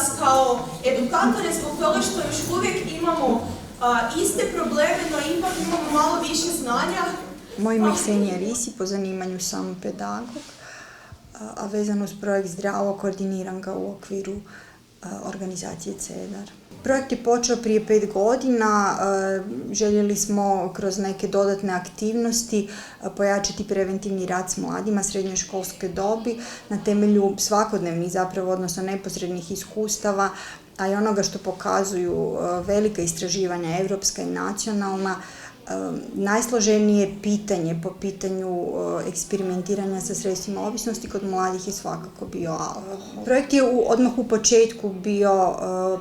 nas kao edukatore zbog toga što još uvijek imamo iste probleme, no ipak imamo malo više znanja. Moje ime je Ksenija Risi, po zanimanju sam pedagog, a vezano uz projekt Zdravo koordiniram ga u okviru organizacije CEDAR. Projekt je počeo prije 5 godina, željeli smo kroz neke dodatne aktivnosti pojačati preventivni rad s mladima srednjoškolske dobi na temelju svakodnevnih odnosno neposrednih iskustava, a i onoga što pokazuju velika istraživanja evropska i nacionalna. Najsloženije pitanje po pitanju eksperimentiranja sa sredstvima ovisnosti kod mladih je svakako bio alkohol. Projekt je odmah u početku bio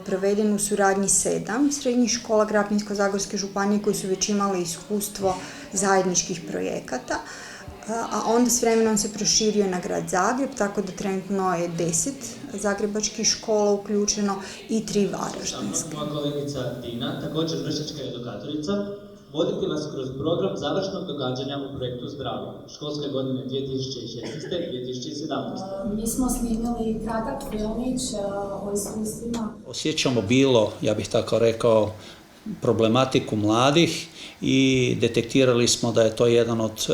proveden u suradnji 7 srednjih škola Krapinsko-zagorske županije koji su već imali iskustvo zajedničkih projekata, a onda s vremenom se proširio na grad Zagreb, tako da trenutno je 10 zagrebačkih škola uključeno i 3 varaždinske. Moja kolegica Dina, također vršnjačka edukatorica, voditi nas kroz program završnog događanja u projektu Zdravo, školske godine 2016-2017. Mi smo snimili kratak filmić o iskustvima. Osjećamo ja bih tako rekao, problematiku mladih i detektirali smo da je to jedan od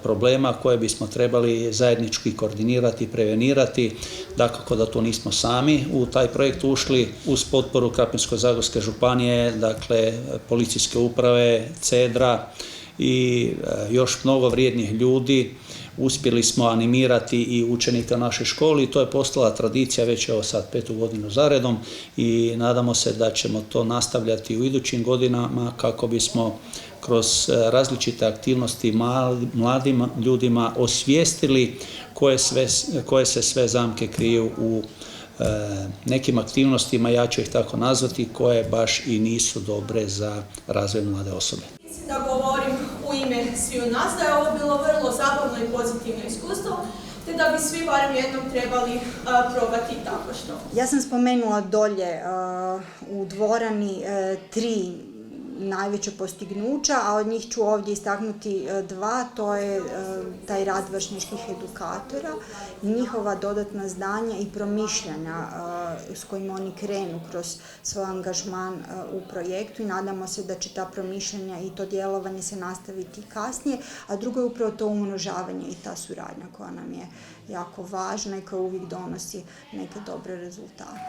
problema koje bismo trebali zajednički koordinirati i prevenirati. Dakako da tu nismo sami u taj projekt ušli uz potporu Krapinsko-zagorske županije, dakle policijske uprave, CEDRA i još mnogo vrijednih ljudi. Uspjeli smo animirati i učenika naše škole i to je postala tradicija već sad 5. godinu zaredom i nadamo se da ćemo to nastavljati u idućim godinama kako bismo kroz različite aktivnosti mladim ljudima osvijestili koje se sve zamke kriju u nekim aktivnostima, ja ću ih tako nazvati, koje baš i nisu dobre za razvoj mlade osobe. Mislim da govorim u ime svi u nas, da je ovo bilo vrlo zabavno i pozitivno iskustvo, te da bi svi barem jednom trebali probati tako što. Ja sam spomenula dolje u dvorani 3 najveća postignuća, a od njih ću ovdje istaknuti 2, to je taj rad vršnjačkih edukatora, njihova dodatna znanja i promišljanja s kojima oni krenu kroz svoj angažman u projektu i nadamo se da će ta promišljanja i to djelovanje se nastaviti kasnije, a drugo je upravo to umnožavanje i ta suradnja koja nam je jako važna i koja uvijek donosi neke dobre rezultate.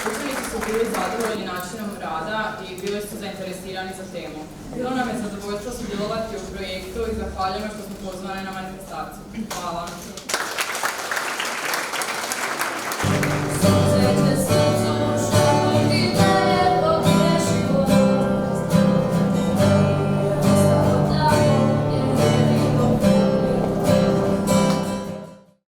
Učenici su bili zadovoljni načinom rada i bili su zainteresirani za temu. Bilo nam je zadovoljstvo sudjelovati u projektu i zahvaljujemo što smo pozvani na manifestaciju. Hvala.